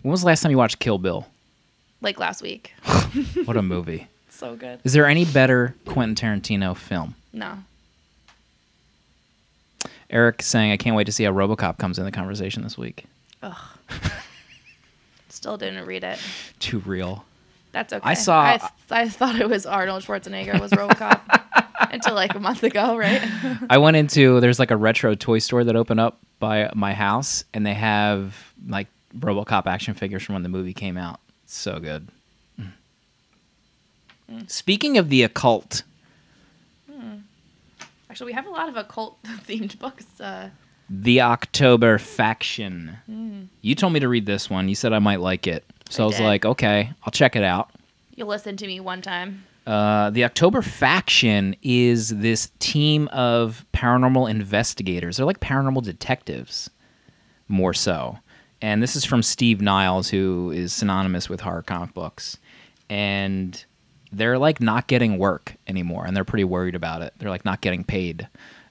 When was the last time you watched Kill Bill? Like last week. What a movie. So good. Is there any better Quentin Tarantino film? No. Eric saying, I can't wait to see how RoboCop comes in the conversation this week. Ugh. Still didn't read it. Too real. That's okay. I saw... I thought it was Arnold Schwarzenegger was RoboCop until like a month ago, right? I went into... There's like a retro toy store that opened up by my house, and they have like RoboCop action figures from when the movie came out. So good. Speaking of the occult... Actually, we have a lot of occult-themed books. The October Faction. You told me to read this one. You said I might like it. So I was like, okay, I'll check it out. You listened to me one time. The October Faction is this team of paranormal investigators. They're like paranormal detectives, more so. And this is from Steve Niles, who is synonymous with horror comic books. And they're like not getting work anymore, and they're pretty worried about it. They're like not getting paid.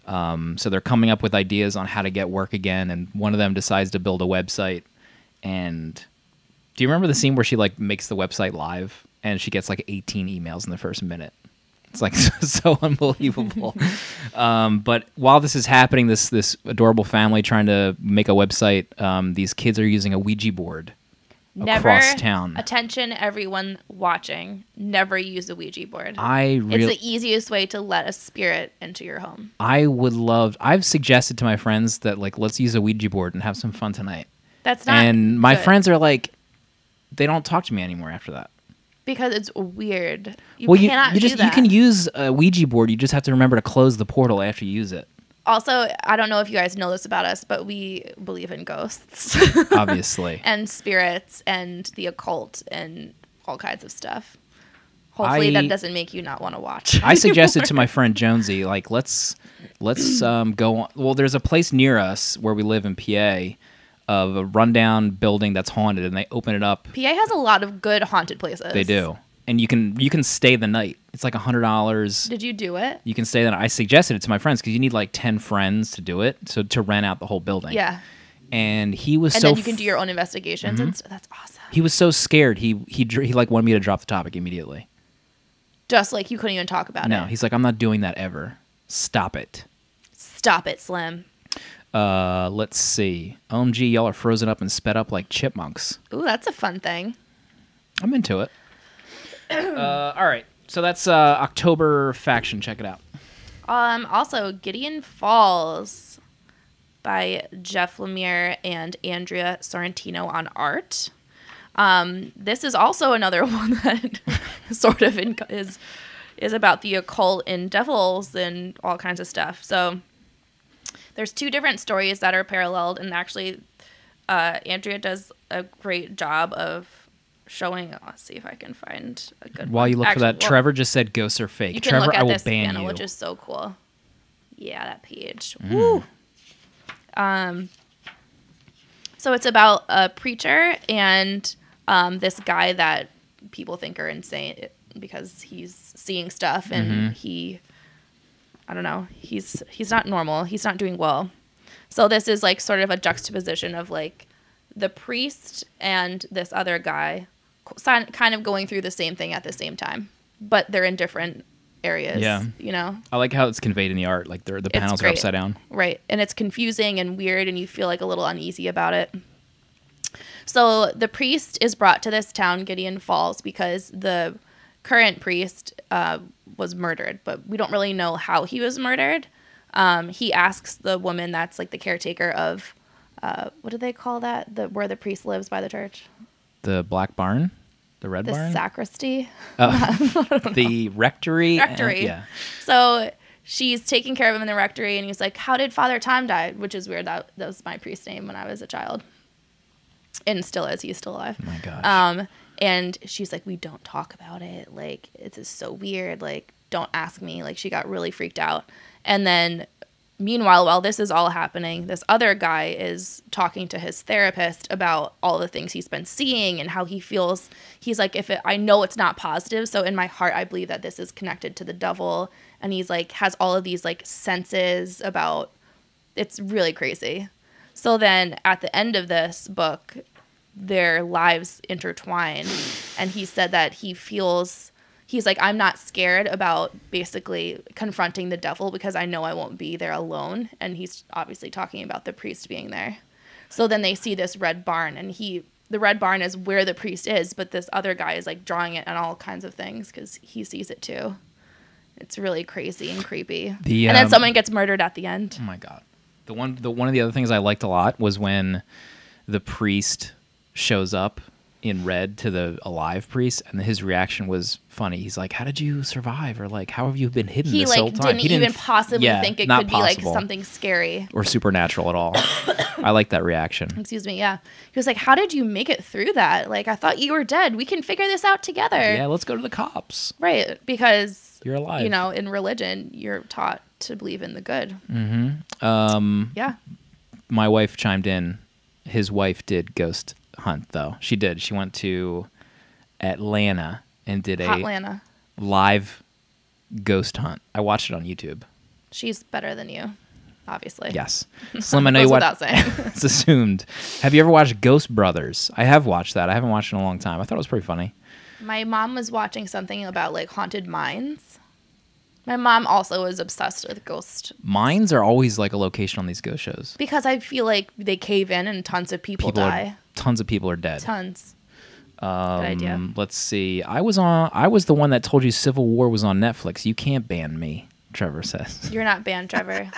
So they're coming up with ideas on how to get work again, and one of them decides to build a website. And do you remember the scene where she like makes the website live and she gets like 18 emails in the first minute? It's like so unbelievable. But while this is happening, this adorable family trying to make a website, these kids are using a Ouija board across town. Attention, everyone watching. Never use a Ouija board. It's the easiest way to let a spirit into your home. I've suggested to my friends that like let's use a Ouija board and have some fun tonight. That's not And my good. friends are like, they don't talk to me anymore after that. Because it's weird. You You cannot do that. you can use a Ouija board. You just have to remember to close the portal after you use it. Also, I don't know if you guys know this about us, but we believe in ghosts. Obviously. And spirits and the occult and all kinds of stuff. Hopefully that doesn't make you not want to watch. I suggested to my friend Jonesy, like, let's go on. Well, there's a place near us where we live in PA of a rundown building that's haunted, and they open it up. PA has a lot of good haunted places. They do. And you can stay the night. It's like $100. Did you do it? You can stay the night. I suggested it to my friends because you need like 10 friends to do it, so to rent out the whole building. Yeah. And he was And so... then you can do your own investigations. And that's awesome. He was so scared. He like wanted me to drop the topic immediately. Just like you couldn't even talk about it. No, he's like, I'm not doing that ever. Stop it. Stop it, Slim. Let's see. OMG, y'all are frozen up and sped up like chipmunks. Ooh, that's a fun thing. I'm into it. All right. So that's October Faction. Check it out. Also, Gideon Falls by Jeff Lemire and Andrea Sorrentino on art. This is also another one that sort of is about the occult and devils and all kinds of stuff. So there's two different stories that are paralleled, and actually Andrea does a great job of showing. Let's see if I can find a good While one. you look for that, Trevor just said ghosts are fake. You can Trevor, look at I will this ban panel, you. which is so cool. Yeah, that page. Woo. So it's about a preacher and this guy that people think are insane because he's seeing stuff and I don't know, he's not normal. He's not doing well. So this is like sort of a juxtaposition of like the priest and this other guy kind of going through the same thing at the same time, but they're in different areas. Yeah. You know? I like how it's conveyed in the art. Like the panels are great. upside down. Right. And it's confusing and weird and you feel like a little uneasy about it. So the priest is brought to this town, Gideon Falls, because the current priest was murdered, but we don't really know how he was murdered. He asks the woman that's like the caretaker of, what do they call that? Where the priest lives by the church? The Black Barn? The Red The Barn? sacristy? The rectory? Rectory. Yeah. So she's taking care of him in the rectory, and he's like, how did Father Time die? Which is weird. That was my priest's name when I was a child. And still is. He's still alive. Oh my gosh. And she's like, we don't talk about it. Like, it's just so weird. Like, don't ask me. Like, she got really freaked out. And then, meanwhile, while this is all happening, this other guy is talking to his therapist about all the things he's been seeing and how he feels. He's like, I know it's not positive. So in my heart, I believe that this is connected to the devil. And he's like, has all of these like senses about, it's really crazy. So then at the end of this book, their lives intertwine. And he said that he's like, I'm not scared about basically confronting the devil because I know I won't be there alone. And he's obviously talking about the priest being there. So then they see this red barn, and the red barn is where the priest is, but this other guy is like drawing it on all kinds of things because he sees it too. It's really crazy and creepy. And then someone gets murdered at the end. Oh my God. One of the other things I liked a lot was when the priest shows up in red to the alive priest, and his reaction was funny. He's like, "How did you survive?" Or like, "How have you been hidden this whole time?" He didn't even possibly think it could be like something scary or supernatural at all. I like that reaction. Excuse me. Yeah, he was like, "How did you make it through that? Like, I thought you were dead. We can figure this out together." Yeah, let's go to the cops. Right, because you're alive. You know, in religion, you're taught to believe in the good. Mm-hmm. Yeah. My wife chimed in. His wife did ghost hunt, though. She did. She went to Atlanta and did a live ghost hunt. I watched it on YouTube. She's better than you, obviously. Yes. Slim, I know you watched. It's assumed. Have you ever watched Ghost Brothers? I have watched that. I haven't watched it in a long time. I thought it was pretty funny. My mom was watching something about like haunted mines. My mom also is obsessed with ghost. Mines are always like a location on these ghost shows. Because I feel like they cave in and tons of people die. Tons of people are dead. Tons. Good idea. Let's see. I was the one that told you Civil War was on Netflix. You can't ban me, Trevor says. You're not banned, Trevor.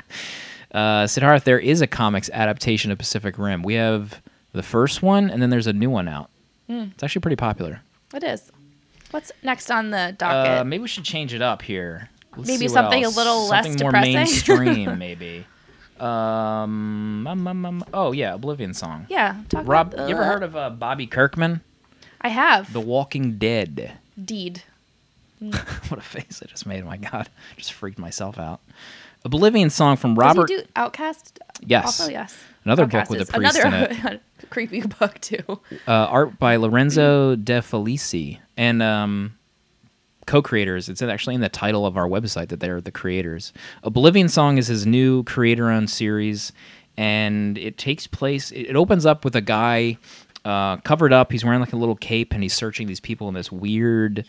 Siddharth, there is a comics adaptation of Pacific Rim. We have the first one, and then there's a new one out. It's actually pretty popular. It is. What's next on the docket? Maybe we should change it up here. Let's maybe something a little less something more depressing. mainstream, maybe. Oh yeah, Oblivion Song. Yeah, Rob, you ever heard of Bobby Kirkman? I have. The Walking Dead. Deed. What a face I just made! My God, just freaked myself out. Oblivion Song from Robert. Does he do Outcast? Yes. Also, yes. Another Outcast book with a priest in it. Creepy book too. Art by Lorenzo De Felici and co-creators. It's actually in the title of our website that they're the creators. Oblivion Song is his new creator-owned series, and it takes place. It opens up with a guy covered up. He's wearing like a little cape, and he's searching these people in this weird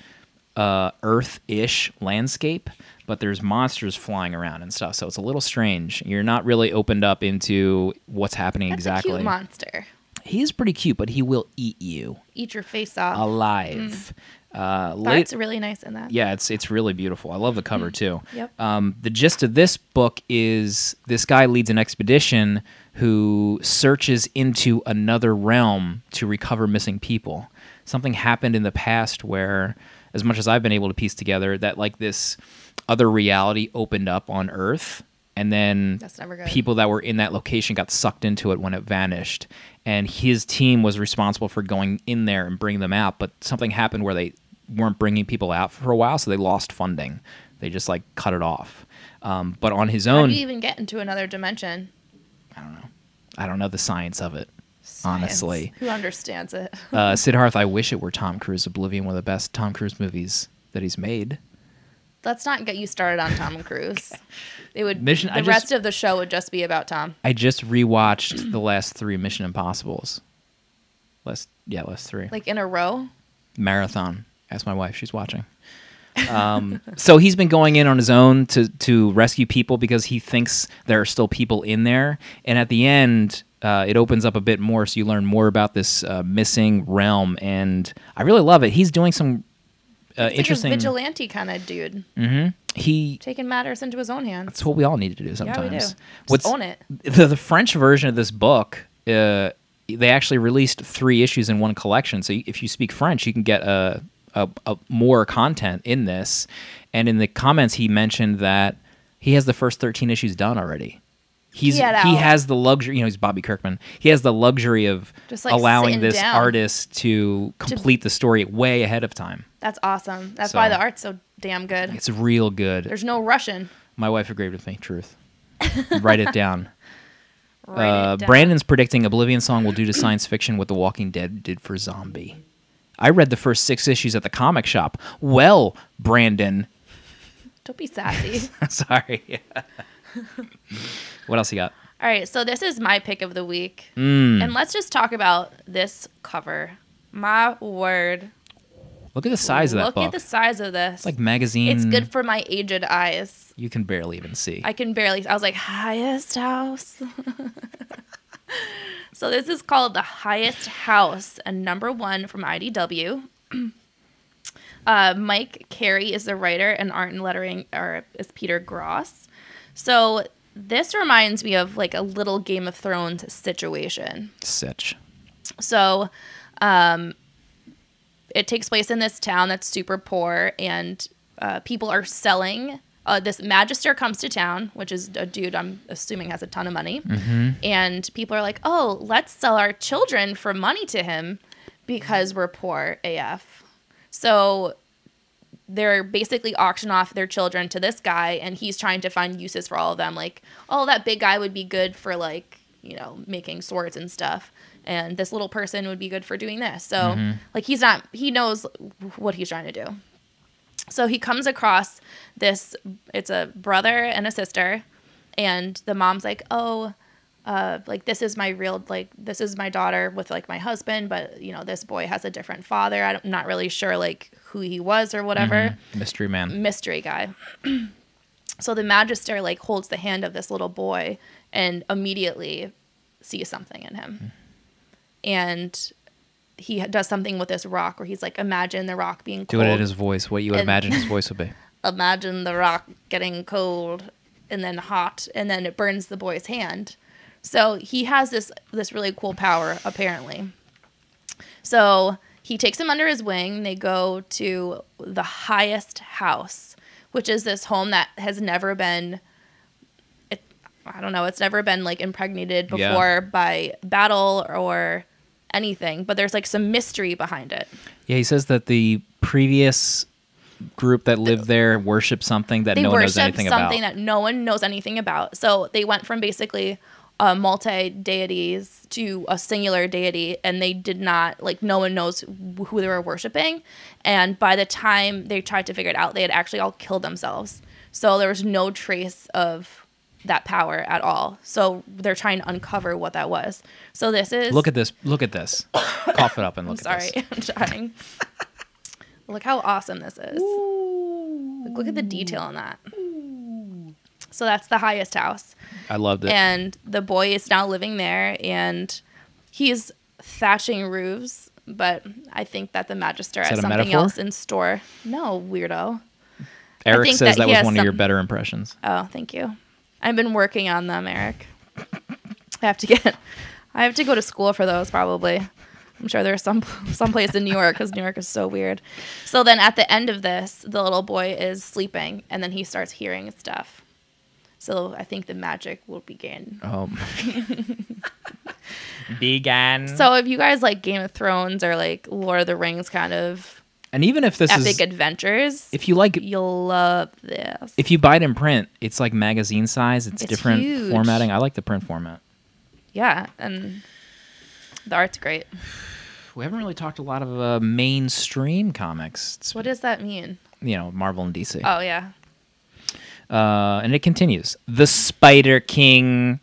Earth-ish landscape. But there's monsters flying around and stuff, so it's a little strange. You're not really opened up into what's happening exactly. That's a cute monster. He is pretty cute, but he will eat you. Eat your face off. Alive. That's really nice in that. Yeah, it's really beautiful. I love the cover too. Yep. The gist of this book is this guy leads an expedition who searches into another realm to recover missing people. Something happened in the past where, as much as I've been able to piece together, that like this other reality opened up on Earth, and then That's never good. people that were in that location got sucked into it when it vanished. And his team was responsible for going in there and bringing them out, but something happened where they weren't bringing people out for a while, so they lost funding. They just like cut it off. But on his own, how do you even get into another dimension? I don't know. I don't know the science of it, Science. honestly. Who understands it? Siddharth, I wish it were Tom Cruise. Oblivion, one of the best Tom Cruise movies that he's made. Let's not get you started on Tom Cruise. It would The rest of the show would just be about Tom. I just rewatched the last 3 Mission Impossibles. Last 3. Like in a row? Marathon. Ask my wife. She's watching. So he's been going in on his own to rescue people because he thinks there are still people in there. And at the end, it opens up a bit more, so you learn more about this missing realm. And I really love it. He's doing some interesting... like a vigilante kind of dude. Mm-hmm. He taking matters into his own hands. That's what we all need to do sometimes. Yeah, we do. Just own it. The French version of this book, they actually released 3 issues in one collection. So if you speak French, you can get a more content in this. And in the comments, he mentioned that he has the first 13 issues done already. He has the luxury, he's Bobby Kirkman. He has the luxury of just like allowing this down. Artist to complete the story way ahead of time. That's awesome. That's why the art's so damn good. It's real good. There's no rushing. My wife agreed with me. Truth. Write it down. Brandon's predicting Oblivion Song will do to science fiction what The Walking Dead did for zombie. I read the first 6 issues at the comic shop. Well, Brandon. Don't be sassy. Sorry. What else you got? All right, so this is my pick of the week. Mm. And let's just talk about this cover. My word. Look at the size of that book. Look at the size of this. It's like magazine. It's good for my aged eyes. You can barely even see. I can barely. I was like, highest house. So this is called The Highest House, and #1 from IDW. Mike Carey is the writer, and art and lettering is Peter Gross. So this reminds me of like a little Game of Thrones situation. So it takes place in this town that's super poor, and people are selling. This magister comes to town, which is a dude I'm assuming has a ton of money. Mm-hmm. And people are like, oh, let's sell our children for money to him because we're poor AF. So they're basically auction off their children to this guy, and he's trying to find uses for all of them. Like, oh, that big guy would be good for, like, you know, making swords and stuff. And this little person would be good for doing this. So, like, he knows what he's trying to do. So he comes across this, it's a brother and a sister, and the mom's like, oh, like, this is my daughter with, like, my husband, but, you know, this boy has a different father. I'm not really sure, like, who he was or whatever. Mystery man. Mystery guy. So the magister, like, holds the hand of this little boy and immediately sees something in him. And he does something with this rock where he's like, imagine the rock being cold. Do it in his voice. What you would imagine his voice would be. Imagine the rock getting cold and then hot, and then it burns the boy's hand. So he has this really cool power, apparently. So he takes him under his wing. They go to the highest house, which is this home that has never been, it's never been, like, impregnated before by battle or anything, but there's, like, some mystery behind it. Yeah, he says that the previous group that lived there worshipped something that no one knows anything about. Something that no one knows anything about. So they went from basically multi-deities to a singular deity, and they did not, like, no one knows who they were worshiping. And by the time they tried to figure it out, they had actually all killed themselves. So there was no trace of that power at all. So they're trying to uncover what that was. So this is... Look at this. Cough it up and look at this. I'm trying. Look how awesome this is. Like, look at the detail on that. So that's the highest house. I loved it. And the boy is now living there, and he's thatching roofs, but I think that the magister has something metaphor? else in store. No, weirdo. Eric says that was one of your better impressions. Oh, thank you. I've been working on them, Eric. I have to go to school for those, probably. I'm sure there's some place in New York, because New York is so weird. So then at the end of this, the little boy is sleeping, and then he starts hearing stuff. So I think the magic will begin. Oh. Began. So if you guys like Game of Thrones or like Lord of the Rings kind of... And even if this epic adventures, if you like, you'll love this. If you buy it in print, it's like magazine size. It's different huge. Formatting. I like the print format. Yeah, and the art's great. We haven't really talked a lot of mainstream comics. What does that mean? You know, Marvel and DC. Oh, yeah. And it continues. The Spider King.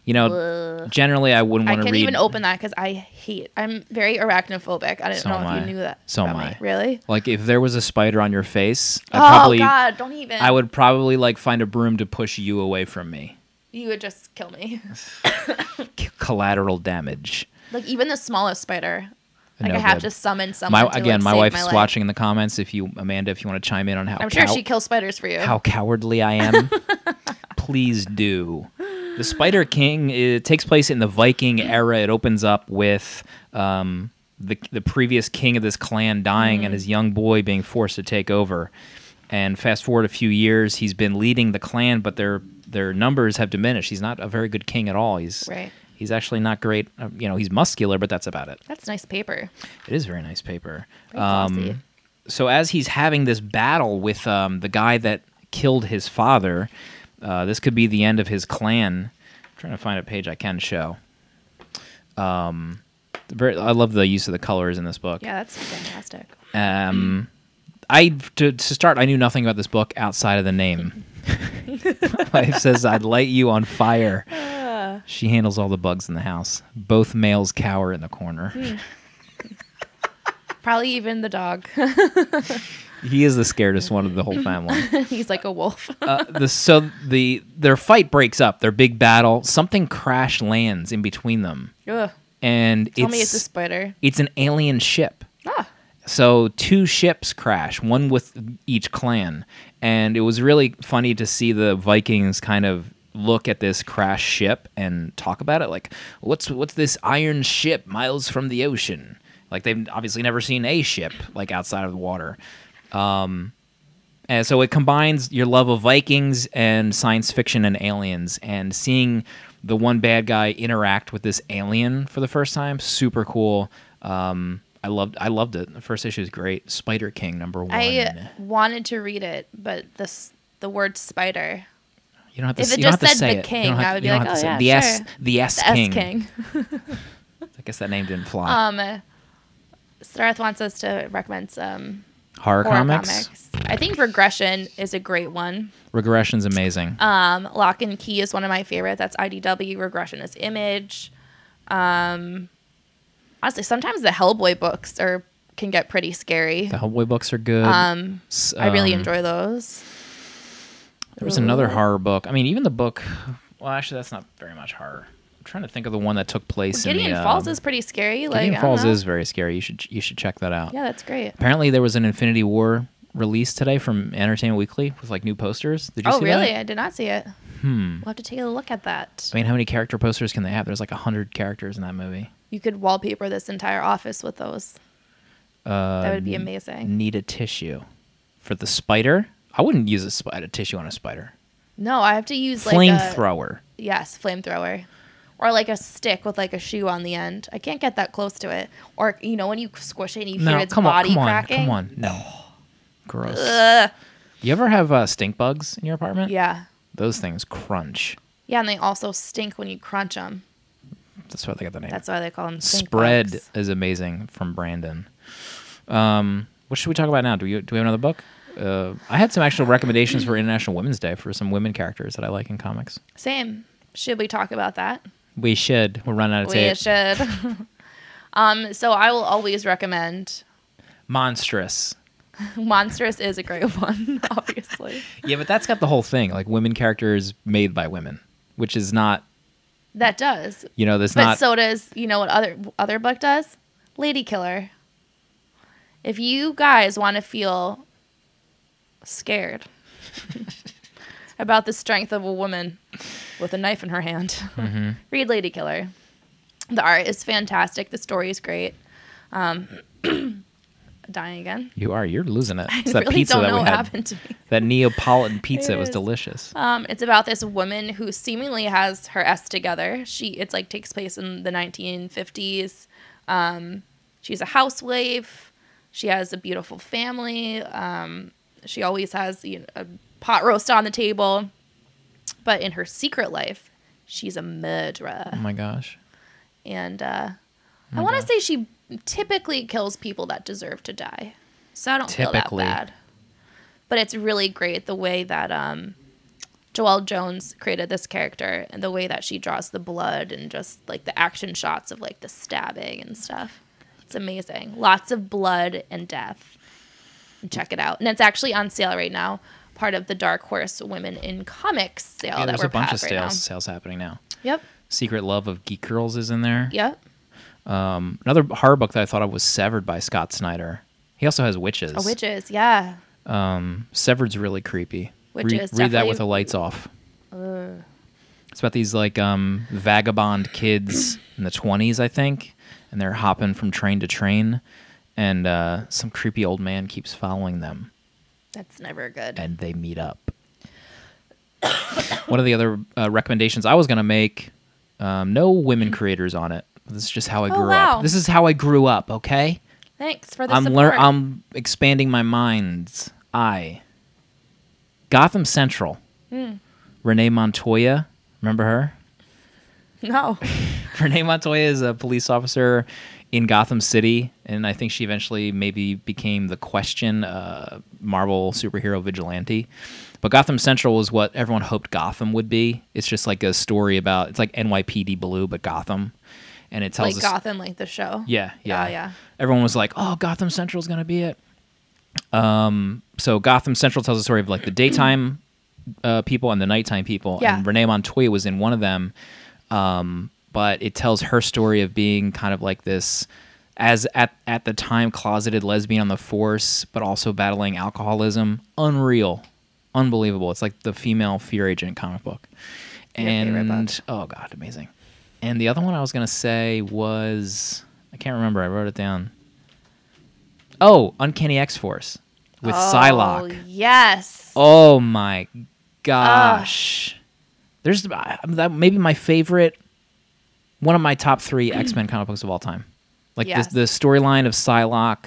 You know, generally I wouldn't want to read... I can't even open that because I'm very arachnophobic. I didn't know if you knew that. So am I. Really? Like, if there was a spider on your face, God, don't even. I would probably, like, find a broom to push you away from me. You would just kill me. Collateral damage. Like, even the smallest spider. Like, I have to summon someone to, again, like, my save wife's my life. watching in the comments. Amanda, if you want to chime in on how... I'm sure she kills spiders for you. How cowardly I am. Please do. The Spider King, it takes place in the Viking era. It opens up with the previous king of this clan dying and his young boy being forced to take over. And fast forward a few years, he's been leading the clan, but their numbers have diminished. He's not a very good king at all. He's actually not great. He's muscular, but that's about it. That's nice paper. It is very nice paper. Very glossy. So as he's having this battle with the guy that killed his father... this could be the end of his clan. I'm trying to find a page I can show. I love the use of the colors in this book. Yeah, that's fantastic. To start, I knew nothing about this book outside of the name. My wife says I'd light you on fire. She handles all the bugs in the house. Both males cower in the corner. Probably even the dog. He is the scaredest one of the whole family. He's like a wolf. Their fight breaks up. Their big battle. Something crash lands in between them. Ugh. And Tell me it's a spider. It's an alien ship. Ah. So 2 ships crash, one with each clan. And it was really funny to see the Vikings kind of look at this crashed ship and talk about it. Like, what's this iron ship miles from the ocean? Like, they've obviously never seen a ship, like, outside of the water. And so it combines your love of Vikings and science fiction and aliens. And seeing the one bad guy interact with this alien for the first time, super cool. I loved it. The first issue is great. Spider King #1. I wanted to read it, but the word spider. You don't have to. If it you don't just have to said say the it. king, I would be like, oh yeah, the sure. The S The King. S King. I guess that name didn't fly. Starth wants us to recommend some Horror comics. I think Regression is a great one. Regression's amazing. Lock and Key is one of my favorites. That's IDW. Regression is Image. Honestly, sometimes the Hellboy books can get pretty scary. The Hellboy books are good. I really enjoy those. There was another horror book. I mean, even the book. Well, actually, that's not very much horror. I'm trying to think of the one that took place in Gideon Falls is pretty scary. Gideon Falls is very scary. You should check that out. Yeah, that's great. Apparently, there was an Infinity War release today from Entertainment Weekly with like new posters. Did you see really? that? I did not see it. We'll have to take a look at that. I mean, how many character posters can they have? There's like 100 characters in that movie. You could wallpaper this entire office with those. That would be amazing. Need a tissue for the spider. I wouldn't use a tissue on a spider. No, I have to use like flamethrower. Yes, flamethrower. Or like a stick with like a shoe on the end. I can't get that close to it. Or, when you squish it and you hear its body cracking. Come on. No. Gross. Ugh. You ever have stink bugs in your apartment? Yeah. Those things crunch. Yeah, and they also stink when you crunch them. That's why they got the name. That's why they call them stink Spread bugs. is amazing from Brandon. What should we talk about now? Do we have another book? I had some actual recommendations for International Women's Day for some women characters that I like in comics. Same. Should we talk about that? We should. We're running out of tape. We should. So I will always recommend Monstrous. Monstrous is a great one, obviously. Yeah, but that's got the whole thing, like women characters made by women, which is not. That does. That's but not. So does what other book does? Ladykiller. If you guys want to feel scared about the strength of a woman with a knife in her hand, read Ladykiller. The art is fantastic. The story is great. Dying again. You're losing it. It's I that really pizza don't that know we what had. happened to me. That Neapolitan pizza was is. delicious. It's about this woman who seemingly has her S together. It's like takes place in the 1950s. She's a housewife. She has a beautiful family. She always has a pot roast on the table. But in her secret life, she's a murderer. Oh my gosh. And I want to say she typically kills people that deserve to die. So I don't feel that bad. But it's really great the way that Joelle Jones created this character and the way that she draws the blood and just like the action shots of like the stabbing and stuff. It's amazing. Lots of blood and death. And check it out. And it's actually on sale right now. Part of the Dark Horse Women in Comics sale that there's we're a bunch of right sales happening now. Yep. Secret Love of Geek Girls is in there. Yep. Another horror book that I thought of was Severed by Scott Snyder. He also has Witches. Oh, Witches, yeah. Severed's really creepy. Witches, read that with the lights off. It's about these like vagabond kids in the 20s, I think, and they're hopping from train to train, and some creepy old man keeps following them. That's never good. And they meet up. One of the other recommendations I was going to make, no women creators on it. This is just how I grew up. This is how I grew up, okay? Thanks for the support. I'm expanding my mind's eye. Gotham Central. Renee Montoya. Remember her? No. Renee Montoya is a police officer in Gotham City, and I think she eventually maybe became the Question Marvel superhero vigilante. But Gotham Central was what everyone hoped Gotham would be. It's just like a story about, it's like NYPD Blue, but Gotham. And it tells like Gotham, like the show. Yeah. Yeah. Everyone was like, oh, Gotham Central's going to be it. So Gotham Central tells the story of like the daytime people and the nighttime people. Yeah. And Renee Montoya was in one of them. But it tells her story of being kind of like this, as at the time, closeted lesbian on the force, but also battling alcoholism. Unreal. Unbelievable. It's like the female Fear Agent comic book. Your favorite book. Oh, God, amazing. And the other one I was going to say was, I can't remember. I wrote it down. Oh, Uncanny X-Force with Psylocke. Yes. Oh, my gosh. There's that maybe my favorite, one of my top 3 X-Men comic books of all time. Like the storyline of Psylocke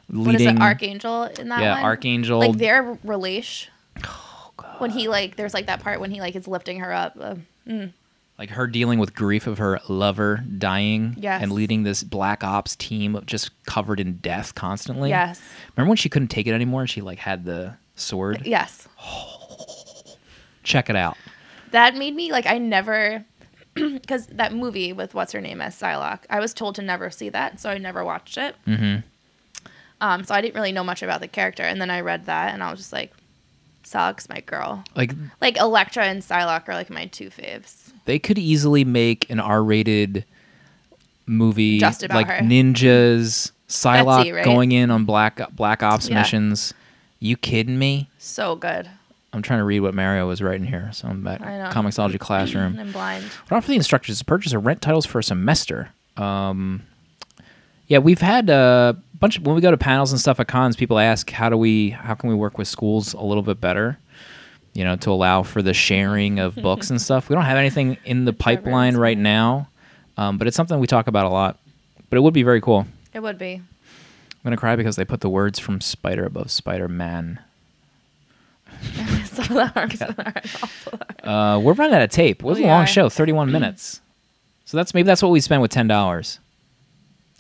leading. What is it, Archangel in that one? Yeah, Archangel. Like their relation. Oh, God. When he like, there's like that part when he like is lifting her up. Like her dealing with grief of her lover dying. Yes. And leading this black ops team just covered in death constantly. Yes. Remember when she couldn't take it anymore and she like had the sword? Yes. Check it out. That made me like, I never, because that movie with what's her name as Psylocke, I was told to never see that, so I never watched it. Mm-hmm. So I didn't really know much about the character, and then I read that, and I was just like, Psylocke's my girl. Like Elektra and Psylocke are like my 2 faves. They could easily make an R-rated movie, Just about like her. ninjas, Psylocke Betsy, right? going in on black ops Yeah. missions. You kidding me? So good. I'm trying to read what Mario was writing here, so I'm back. I know. comiXology classroom. I'm blind. What offer the instructors to purchase or rent titles for a semester? Yeah, we've had a bunch of, when we go to panels and stuff at cons, people ask how can we work with schools a little bit better, you know, to allow for the sharing of books and stuff. We don't have anything in the pipeline right now, but it's something we talk about a lot. But it would be very cool. It would be. I'm gonna cry because they put the words from Spider above Spider-Man. We're running out of tape. It was a long show, 31 minutes. So that's what we spend with $10.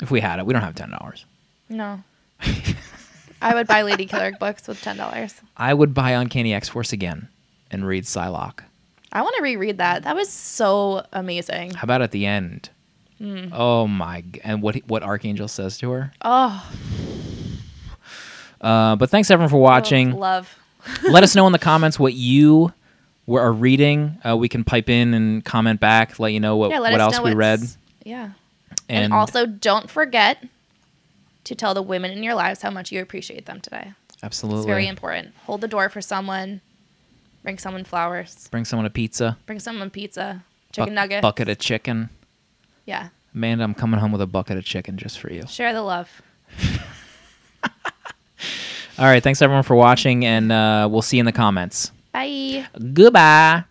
If we had it, we don't have $10. No. I would buy Ladykiller books with $10. I would buy Uncanny X-Force again and read Psylocke. I want to reread that. That was so amazing. How about at the end? Oh my! And what Archangel says to her. Oh. But thanks everyone for watching. Love. Let us know in the comments what you are reading. We can pipe in and comment back. Let you know what else we read. Yeah. And also, don't forget to tell the women in your lives how much you appreciate them today. Absolutely. It's very important. Hold the door for someone. Bring someone flowers. Bring someone a pizza. Bring someone pizza. Chicken nuggets. Bucket of chicken. Yeah. Amanda, I'm coming home with a bucket of chicken just for you. Share the love. All right. Thanks, everyone, for watching, and we'll see you in the comments. Bye. Goodbye.